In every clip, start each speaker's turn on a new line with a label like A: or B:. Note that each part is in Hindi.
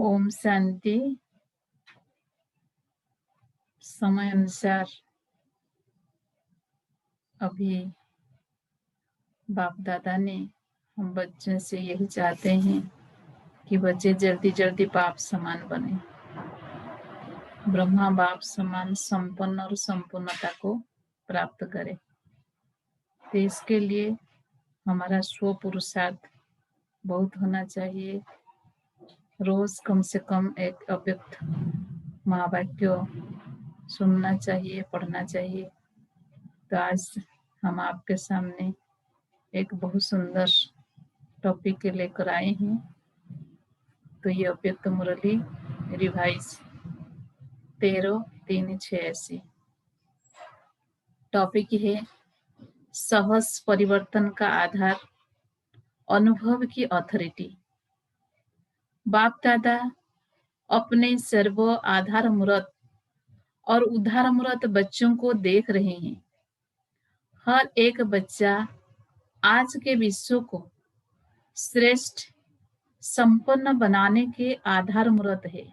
A: ओम शांति। समय अनुसार अभी बाप दादा ने हम बच्चों से यही चाहते हैं कि बच्चे जल्दी जल्दी बाप समान बने, ब्रह्मा बाप समान संपन्न और संपूर्णता को प्राप्त करें। तो इसके लिए हमारा स्व पुरुषार्थ बहुत होना चाहिए। रोज कम से कम एक अव्यक्त महावाक्य सुनना चाहिए, पढ़ना चाहिए। तो आज हम आपके सामने एक बहुत सुंदर टॉपिक लेकर आए हैं। तो ये अव्यक्त मुरली रिवाइज 13-3-86 टॉपिक है सहज परिवर्तन का आधार, अनुभव की अथॉरिटी। बाप दादा अपने सर्व आधार मूर्त और उद्धार मूर्त बच्चों को देख रहे हैं। हर एक बच्चा आज के विश्व को श्रेष्ठ संपन्न बनाने के आधार मूर्त है।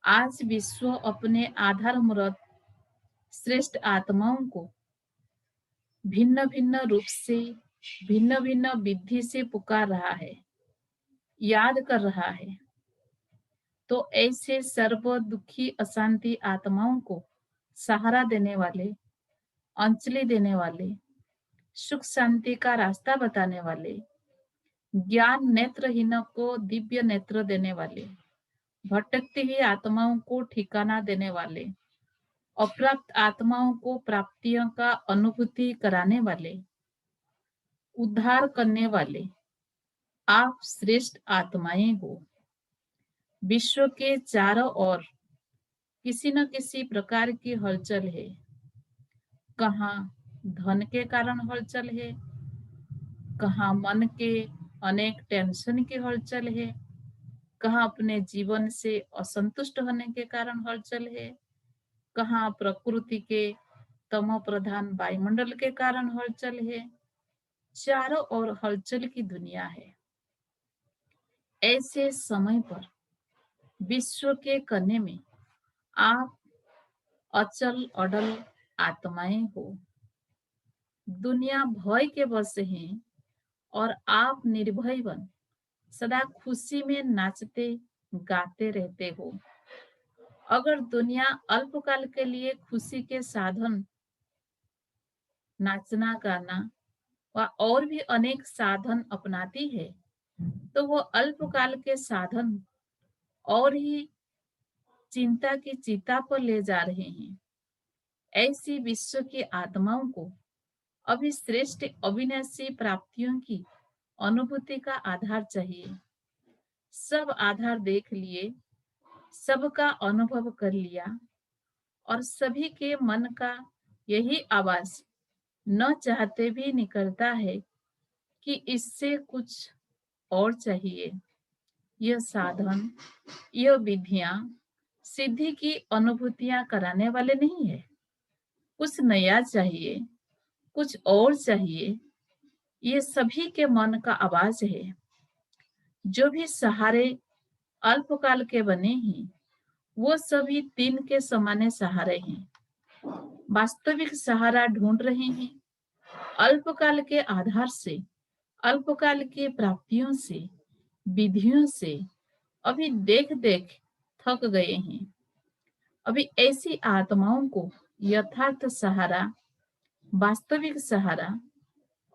A: आज विश्व अपने आधार मूर्त श्रेष्ठ आत्माओं को भिन्न भिन्न रूप से, भिन्न भिन्न विधि से पुकार रहा है, याद कर रहा है। तो ऐसे सर्व दुखी अशांति आत्माओं को सहारा देने वाले, अंजलि देने वाले, सुख शांति का रास्ता बताने वाले, ज्ञान नेत्रहीन को दिव्य नेत्र देने वाले, भटकती हुई आत्माओं को ठिकाना देने वाले, अप्राप्त आत्माओं को प्राप्तियों का अनुभूति कराने वाले, उद्धार करने वाले आप श्रेष्ठ आत्माएं हो। विश्व के चारों ओर किसी न किसी प्रकार की हलचल है। कहाँ धन के कारण हलचल है, कहाँ मन के अनेक टेंशन की हलचल है, कहाँ अपने जीवन से असंतुष्ट होने के कारण हलचल है, कहाँ प्रकृति के तमो प्रधान वायुमंडल के कारण हलचल है। चारों ओर हलचल की दुनिया है। ऐसे समय पर विश्व के कोने में आप अचल अडल आत्माएं हो। दुनिया भय के वश है और आप निर्भय बन सदा खुशी में नाचते गाते रहते हो। अगर दुनिया अल्पकाल के लिए खुशी के साधन नाचना गाना व और भी अनेक साधन अपनाती है, तो वो अल्पकाल के साधन और ही चिंता की चिता पर ले जा रहे हैं। ऐसी विश्व की आत्माओं को अभी श्रेष्ठ अविनाशी प्राप्तियों की अनुभूति का आधार चाहिए। सब आधार देख लिए, सबका अनुभव कर लिया और सभी के मन का यही आवाज न चाहते भी निकलता है कि इससे कुछ और चाहिए। यह साधन, यह विधियां सिद्धि की अनुभूतियां कराने वाले नहीं है। कुछ नया चाहिए, कुछ और चाहिए। ये सभी के मन का आवाज है। जो भी सहारे अल्पकाल के बने हैं, वो सभी तीन के समाने सहारे हैं। वास्तविक सहारा ढूंढ रहे हैं। अल्पकाल के आधार से, अल्पकाल की प्राप्तियों से, विधियों से अभी देख देख थक गए हैं। अभी ऐसी आत्माओं को यथार्थ सहारा, वास्तविक सहारा,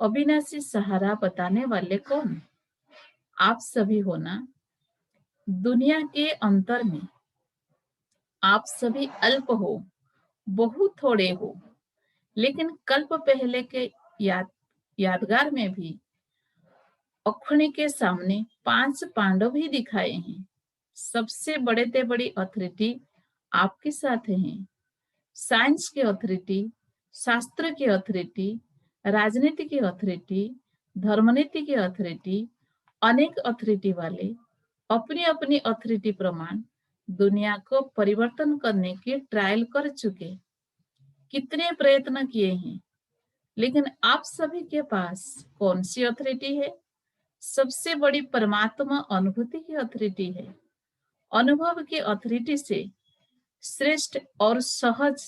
A: अविनाशी सहारा बताने वाले कौन? आप सभी हो ना। दुनिया के अंतर में आप सभी अल्प हो, बहुत थोड़े हो, लेकिन कल्प पहले के यादगार में भी अखुणी के सामने 5 पांडव ही दिखाए हैं। सबसे बड़े ते बड़ी अथॉरिटी आपके साथ हैं। साइंस की अथॉरिटी, शास्त्र की अथॉरिटी, राजनीति की अथॉरिटी, धर्मनीति की अथॉरिटी, अनेक अथॉरिटी वाले अपनी अपनी अथॉरिटी प्रमाण दुनिया को परिवर्तन करने की ट्रायल कर चुके, कितने प्रयत्न किए हैं। लेकिन आप सभी के पास कौन सी अथॉरिटी है? सबसे बड़ी परमात्मा अनुभूति की अथॉरिटी है। अनुभव की अथॉरिटी से श्रेष्ठ और सहज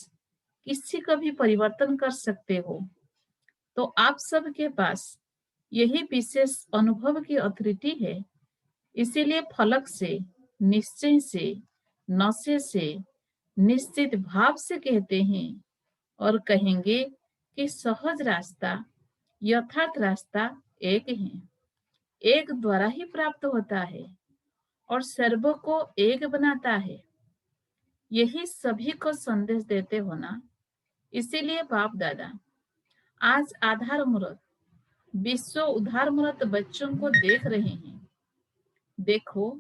A: किसी का भी परिवर्तन कर सकते हो, तो आप सबके पास यही विशेष अनुभव की अथॉरिटी है। इसीलिए फलक से, निश्चय से, नशे से, निश्चित भाव से कहते हैं और कहेंगे कि सहज रास्ता, यथार्थ रास्ता एक है, एक द्वारा ही प्राप्त होता है और सर्व को एक बनाता है। यही सभी को संदेश देते हो ना। इसीलिए बाप दादा आज आधार मूर्त, विश्व उधार मूर्त बच्चों को देख रहे हैं। देखो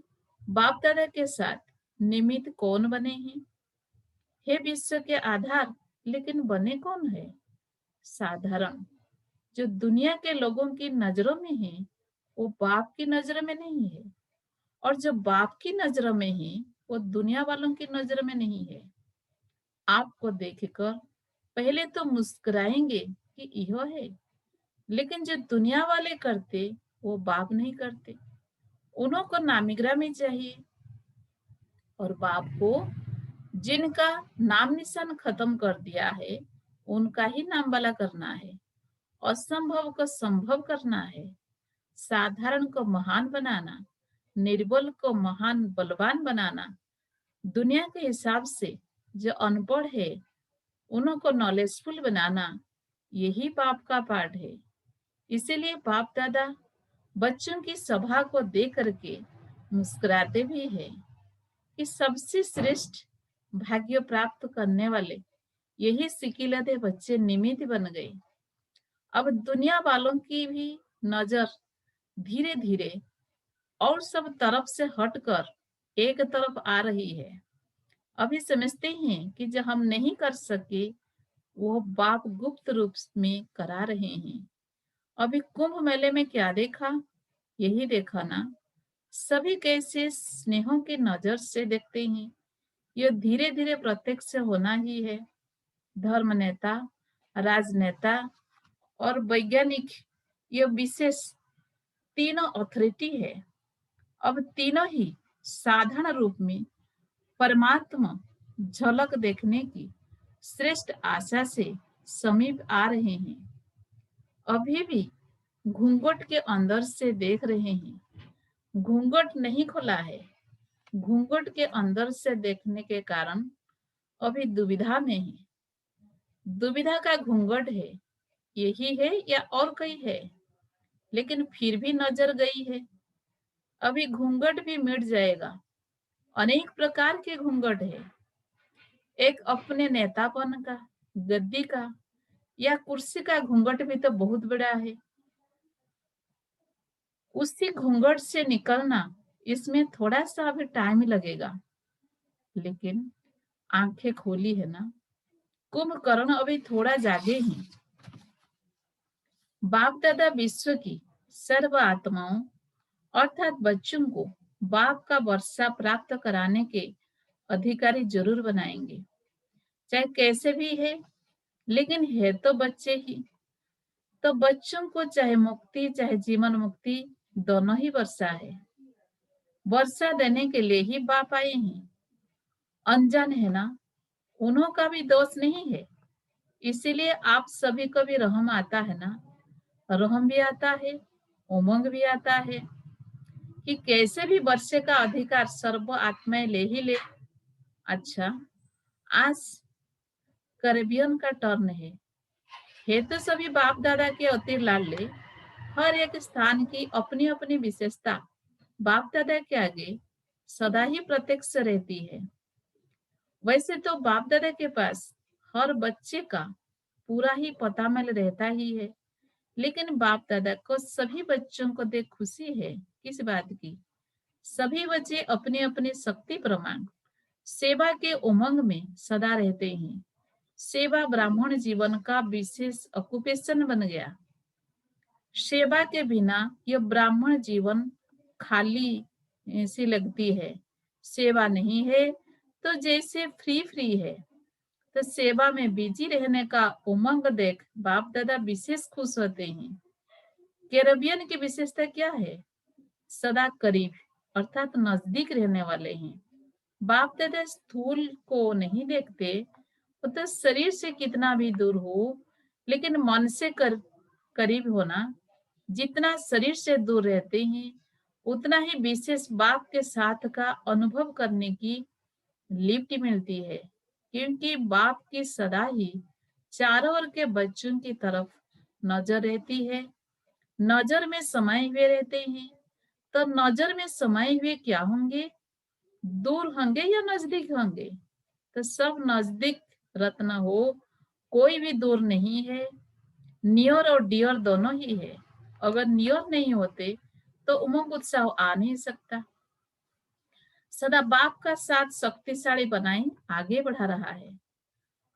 A: बाप दादा के साथ निमित्त कौन बने हैं? हे विश्व के आधार, लेकिन बने कौन है? साधारण, जो दुनिया के लोगों की नजरों में है वो बाप की नजर में नहीं है, और जो बाप की नजर में है वो दुनिया वालों की नजर में नहीं है। आपको देखकर पहले तो मुस्कुराएंगे कि यह है, लेकिन जो दुनिया वाले करते वो बाप नहीं करते। उन्हों को नामिग्रामी चाहिए, और बाप को जिनका नाम निशान खत्म कर दिया है उनका ही नाम वाला करना है। असंभव को संभव करना है, साधारण को महान बनाना, निर्बल को महान बलवान बनाना। दुनिया के हिसाब से जो अनपढ़ है उन्हों को नॉलेजफुल बनाना, यही बाप का पाठ है। इसीलिए बाप दादा बच्चों की सभा को देख करके मुस्कुराते भी हैं कि सबसे श्रेष्ठ भाग्य प्राप्त करने वाले यही सिकिलते बच्चे निमित्त बन गए। अब दुनिया वालों की भी नजर धीरे धीरे और सब तरफ से हटकर एक तरफ आ रही है। अभी समझते हैं कि जो हम नहीं कर सके वो बाप गुप्त रूप में करा रहे हैं। अभी कुंभ मेले में क्या देखा? यही देखा ना, सभी कैसे स्नेहों की नजर से देखते हैं। यह धीरे धीरे प्रत्यक्ष होना ही है। धर्म नेता, राजनेता और वैज्ञानिक, ये विशेष तीनों अथॉरिटी है। अब तीनों ही साधारण रूप में परमात्मा झलक देखने की श्रेष्ठ आशा से समीप आ रहे हैं। अभी भी घूंघट के अंदर से देख रहे हैं। घूंघट नहीं खुला है। घूंघट के अंदर से देखने के कारण अभी दुविधा में है। दुविधा का घूंघट है, यही है या और कहीं है, लेकिन फिर भी नजर गई है। अभी घूंघट भी मिट जाएगा। अनेक प्रकार के घूंघट है। एक अपने नेतापन का, गद्दी का या कुर्सी का घूंघट भी तो बहुत बड़ा है। उसी घूंघट से निकलना, इसमें थोड़ा सा अभी टाइम लगेगा, लेकिन आंखें खोली है ना। कुंभकर्ण अभी थोड़ा जागे ही। बाप दादा विश्व की सर्व आत्माओं अर्थात बच्चों को बाप का वर्षा प्राप्त कराने के अधिकारी जरूर बनाएंगे। चाहे कैसे भी है, लेकिन है तो बच्चे ही। तो बच्चों को चाहे मुक्ति चाहे जीवन मुक्ति दोनों ही वर्षा है। वर्षा देने के लिए ही बाप आए हैं। अनजान है ना, उन्हों का भी दोष नहीं है। इसीलिए आप सभी को भी रहम आता है ना। रहम भी आता है, उमंग भी आता है कि कैसे भी वर्षे का अधिकार सर्व आत्माएं ले ही ले। अच्छा, आज कैरेबियन का टर्न है तो सभी बाप दादा के अति लाडले। हर एक स्थान की अपनी अपनी विशेषता बाप दादा के आगे सदा ही प्रत्यक्ष रहती है। वैसे तो बाप दादा के पास हर बच्चे का पूरा ही पता मिल रहता ही है, लेकिन बाप दादा को सभी बच्चों को देख खुशी है। किस बात की? सभी बच्चे अपने अपने शक्ति प्रमाण सेवा के उमंग में सदा रहते हैं। सेवा ब्राह्मण जीवन का विशेष ऑक्यूपेशन बन गया। सेवा के बिना यह ब्राह्मण जीवन खाली सी लगती है। सेवा नहीं है तो जैसे फ्री फ्री है। तो सेवा में बिजी रहने का उमंग देख बाप दादा विशेष खुश होते हैं। कैरेबियन की विशेषता क्या है? सदा करीब अर्थात नजदीक रहने वाले हैं। बाप दादा स्थूल को नहीं देखते, वो तो शरीर से कितना भी दूर हो, लेकिन मन से करीब होना, जितना शरीर से दूर रहते हैं, उतना ही विशेष बाप के साथ का अनुभव करने की लिफ्ट मिलती है, क्योंकि बाप की सदा ही चारों ओर के बच्चों की तरफ नजर रहती है। नजर में समाये हुए रहते हैं, तो नजर में समाये हुए क्या होंगे? दूर होंगे या नजदीक होंगे? तो सब नजदीक रत्न हो, कोई भी दूर नहीं है। नियर और डियर दोनों ही है। अगर नियर नहीं होते तो उमंग उत्साह आ नहीं सकता। सदा बाप का साथ शक्तिशाली बनाए आगे बढ़ा रहा है।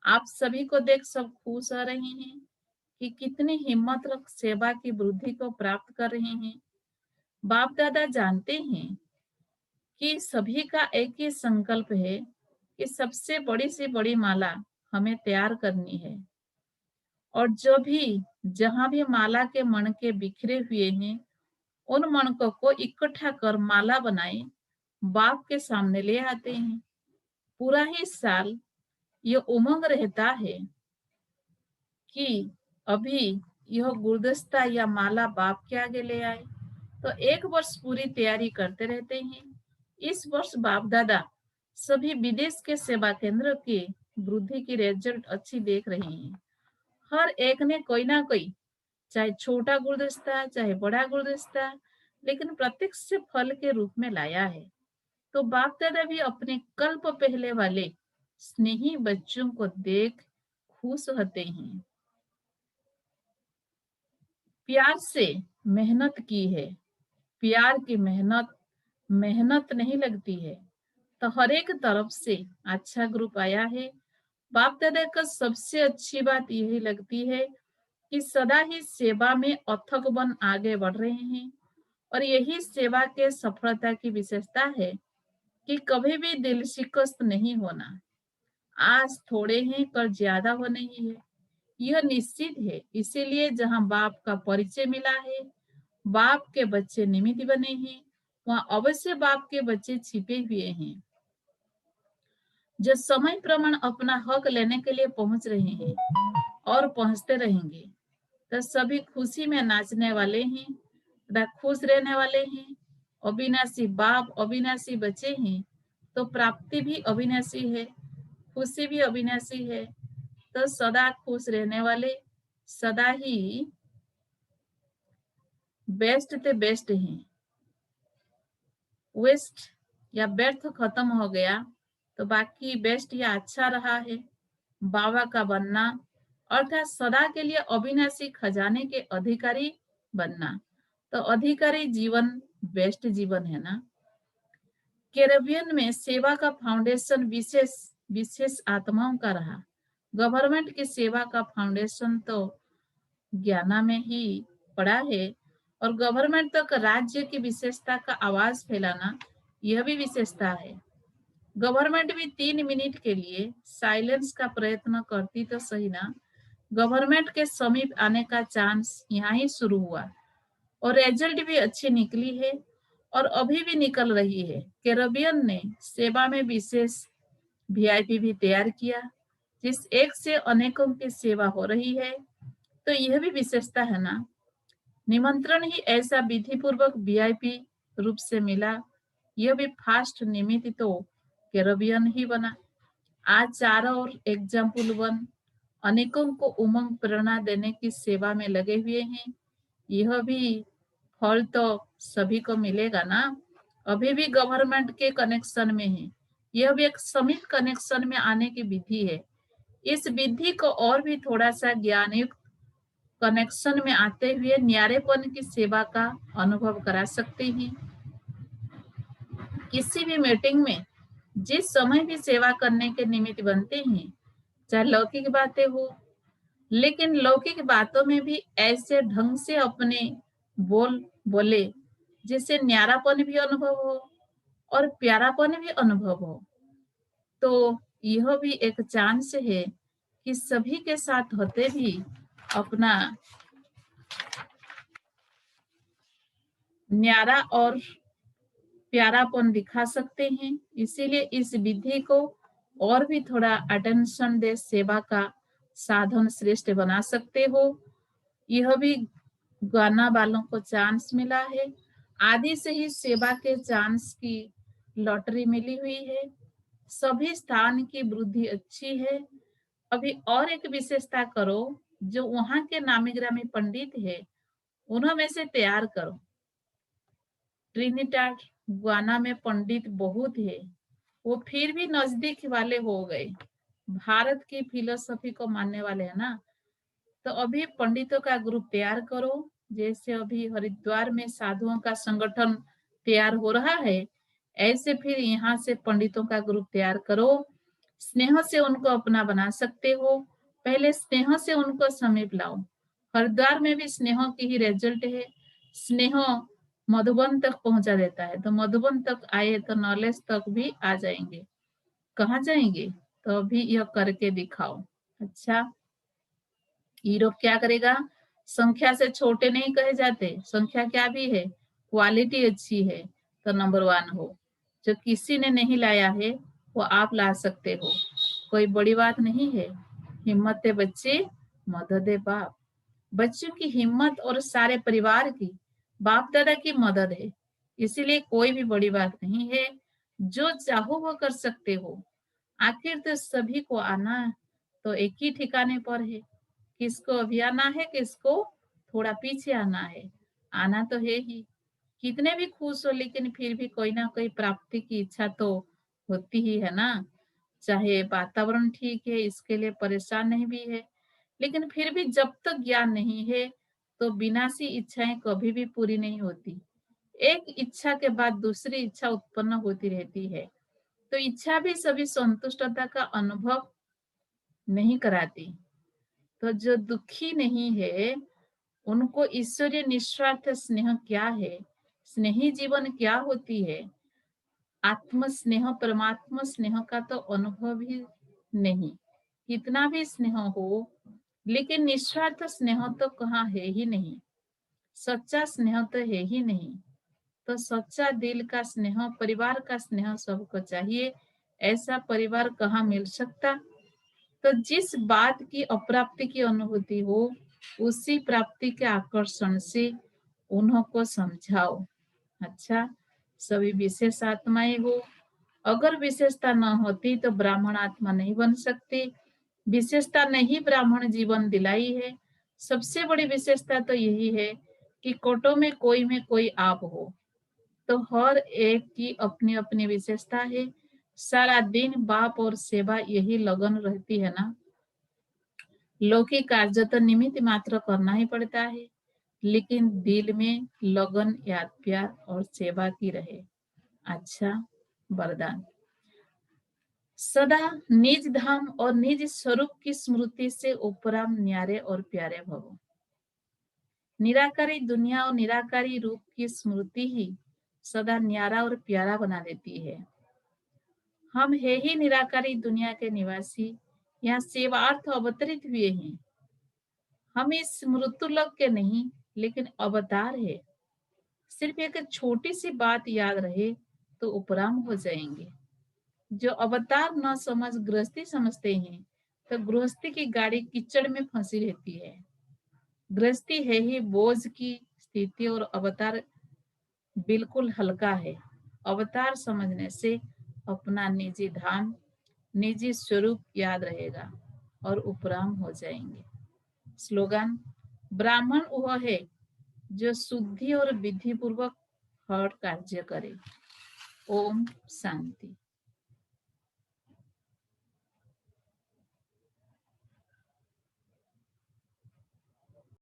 A: आप सभी को देख सब खुश हो रहे हैं कि कितनी हिम्मत रख सेवा की वृद्धि को प्राप्त कर रहे हैं। बाप दादा जानते हैं कि सभी का एक ही संकल्प है कि सबसे बड़ी से बड़ी माला हमें तैयार करनी है, और जो भी जहां भी माला के मणके बिखरे हुए हैं, उन मणकों को इकट्ठा कर माला बनाए बाप के सामने ले आते हैं। पूरा ही साल ये उमंग रहता है कि अभी यह गुलदस्ता या माला बाप के आगे ले आए। तो एक वर्ष पूरी तैयारी करते रहते हैं। इस वर्ष बाप दादा सभी विदेश के सेवा केंद्र की वृद्धि की रिजल्ट अच्छी देख रहे हैं। हर एक ने कोई ना कोई, चाहे छोटा गुलदस्ता चाहे बड़ा गुलदस्ता, लेकिन प्रत्यक्ष से फल के रूप में लाया है। तो बाप दादा भी अपने कल्प पहले वाले स्नेही बच्चों को देख खुश होते हैं। प्यार से मेहनत की है, प्यार की मेहनत मेहनत नहीं लगती है। तो हर एक तरफ से अच्छा ग्रुप आया है। बाप दादा का सबसे अच्छी बात यही लगती है कि सदा ही सेवा में अथक बन आगे बढ़ रहे हैं, और यही सेवा के सफलता की विशेषता है कि कभी भी दिल शिकस्त नहीं होना। आज थोड़े हैं कल ज्यादा होने ही है, यह निश्चित है। इसीलिए जहां बाप का परिचय मिला है, बाप के बच्चे निमित्त बने हैं, वहां अवश्य बाप के बच्चे छिपे हुए हैं, जो समय प्रमाण अपना हक लेने के लिए पहुंच रहे हैं और पहुंचते रहेंगे। तो सभी खुशी में नाचने वाले हैं, सदा खुश रहने वाले हैं। अविनाशी बाप अविनाशी बच्चे हैं, तो प्राप्ति भी अविनाशी है, खुशी भी अविनाशी है। तो सदा खुश रहने वाले, सदा ही बेस्ट ते बेस्ट हैं। वेस्ट या व्यर्थ खत्म हो गया तो बाकी बेस्ट या अच्छा रहा है। बाबा का बनना अर्थात सदा के लिए अविनाशी खजाने के अधिकारी बनना। तो अधिकारी जीवन बेस्ट जीवन है ना। कैरेबियन में सेवा का फाउंडेशन विशेष विशेष आत्माओं का रहा। गवर्नमेंट की सेवा का फाउंडेशन तो ज्ञाना में ही पड़ा है, और गवर्नमेंट तक राज्य की विशेषता का आवाज फैलाना यह भी विशेषता है। गवर्नमेंट भी 3 मिनट के लिए साइलेंस का प्रयत्न करती तो सही ना। गवर्नमेंट के समीप आने का चांस यहाँ ही शुरू हुआ, और रिजल्ट भी अच्छी निकली है और अभी भी निकल रही है। कैरेबियन ने सेवा में विशेष वीआईपी भी तैयार किया, जिस एक से अनेकों की सेवा हो रही है। तो यह भी विशेषता है ना। निमंत्रण ही ऐसा विधि पूर्वक वीआईपी रूप से मिला, यह भी फास्ट निमित्त तो कैरेबियन ही बना। आज चारों ओर एग्जाम्पल वन अनेकों को उमंग प्रेरणा देने की सेवा में लगे हुए हैं। यह भी फल तो सभी को मिलेगा ना। अभी भी गवर्नमेंट के कनेक्शन में है, यह भी एक समित कनेक्शन में आने की विधि है। इस विधि को और भी थोड़ा सा ज्ञान युक्त कनेक्शन में आते हुए न्यारेपन की सेवा का अनुभव करा सकते हैं। किसी भी मीटिंग में जिस समय भी सेवा करने के निमित्त बनते हैं, चाहे लौकिक बातें हो, लेकिन लौकिक बातों में भी ऐसे ढंग से अपने बोल बोले जिससे न्यारापन भी अनुभव हो और प्यारापन भी अनुभव हो। तो यह भी एक चांस है कि सभी के साथ होते भी अपना न्यारा और प्यारापन दिखा सकते हैं। इसीलिए इस विधि को और भी थोड़ा अटेंशन दे सेवा का साधन श्रेष्ठ बना सकते हो। यह भी गाना वालों को चांस मिला है। आदि से ही सेवा के चांस की लॉटरी मिली हुई है। सभी स्थान की वृद्धि अच्छी है। अभी और एक विशेषता करो, जो वहां के नामी ग्रामी पंडित है उन्हों में से तैयार करो। ट्रिनिटाड गुआना में पंडित बहुत है, वो फिर भी नजदीक वाले हो गए, भारत की फिलोसफी को मानने वाले है ना। तो अभी पंडितों का ग्रुप तैयार करो। जैसे अभी हरिद्वार में साधुओं का संगठन तैयार हो रहा है, ऐसे फिर यहाँ से पंडितों का ग्रुप तैयार करो। स्नेह से उनको अपना बना सकते हो। पहले स्नेह से उनको समीप लाओ। हरिद्वार में भी स्नेह की ही रिजल्ट है। स्नेह मधुबन तक पहुंचा देता है, तो मधुबन तक आए तो नॉलेज तक भी आ जाएंगे। कहाँ जाएंगे? तो अभी यह करके दिखाओ। अच्छा, यूरोप क्या करेगा? संख्या से छोटे नहीं कहे जाते, संख्या क्या भी है, क्वालिटी अच्छी है तो नंबर वन हो। जो किसी ने नहीं लाया है वो आप ला सकते हो, कोई बड़ी बात नहीं है। हिम्मत है बच्चे, मदद है बाप। बच्चों की हिम्मत और सारे परिवार की, बाप दादा की मदद है। इसीलिए कोई भी बड़ी बात नहीं है, जो चाहो वो कर सकते हो। आखिर तो सभी को आना तो एक ही ठिकाने पर है। किसको अभी आना है, किसको थोड़ा पीछे आना है, आना तो है ही। कितने भी खुश हो लेकिन फिर भी कोई ना कोई प्राप्ति की इच्छा तो होती ही है ना। चाहे वातावरण ठीक है, इसके लिए परेशान नहीं भी है, लेकिन फिर भी जब तक ज्ञान नहीं है तो विनाशी इच्छाएं कभी भी पूरी नहीं होती। एक इच्छा के बाद दूसरी इच्छा उत्पन्न होती रहती है। तो इच्छा भी सभी संतुष्टता का अनुभव नहीं कराती। तो जो दुखी नहीं है उनको ईश्वरीय निस्वार्थ स्नेह क्या है, स्नेही जीवन क्या होती है, आत्म स्नेह परमात्मा स्नेह का तो अनुभव ही नहीं। कितना भी स्नेह हो लेकिन निस्वार्थ स्नेह तो कहाँ है ही नहीं। सच्चा स्नेह तो है ही नहीं। तो सच्चा दिल का स्नेह, परिवार का स्नेह सबको चाहिए। ऐसा परिवार कहाँ मिल सकता? तो जिस बात की अप्राप्ति की अनुभूति हो उसी प्राप्ति के आकर्षण से उन्हों को समझाओ। अच्छा, सभी विशेष आत्माएं हो। अगर विशेषता न होती तो ब्राह्मण आत्मा नहीं बन सकती। विशेषता ने ही ब्राह्मण जीवन दिलाई है। सबसे बड़ी विशेषता तो यही है कि कोटो में कोई आप हो। तो हर एक की अपनी अपनी विशेषता है। सारा दिन बाप और सेवा यही लगन रहती है ना। लौकिक कार्य तो निमित्त मात्र करना ही पड़ता है, लेकिन दिल में लगन, याद, प्यार और सेवा की रहे। अच्छा, वरदान। सदा निज धाम और निज स्वरूप की स्मृति से उपराम न्यारे और प्यारे भवो। निराकारी दुनिया और निराकारी रूप की स्मृति ही सदा न्यारा और प्यारा बना देती है। हम है ही निराकारी दुनिया के निवासी, यहाँ सेवार्थ अवतरित हुए हैं। हम इस मृत्युलोक के नहीं लेकिन अवतार है। सिर्फ एक छोटी सी बात याद रहे तो उपराम हो जाएंगे। जो अवतार न समझ गृहस्थी समझते हैं तो गृहस्थी की गाड़ी कीचड़ में फंसी रहती है। गृहस्थी है ही बोझ की स्थिति और अवतार बिल्कुल हल्का है। अवतार समझने से अपना निजी धाम, निजी स्वरूप याद रहेगा और उपराम हो जाएंगे। स्लोगन। ब्राह्मण वह है जो शुद्धि और विधि पूर्वक हर कार्य करे। ओम शांति।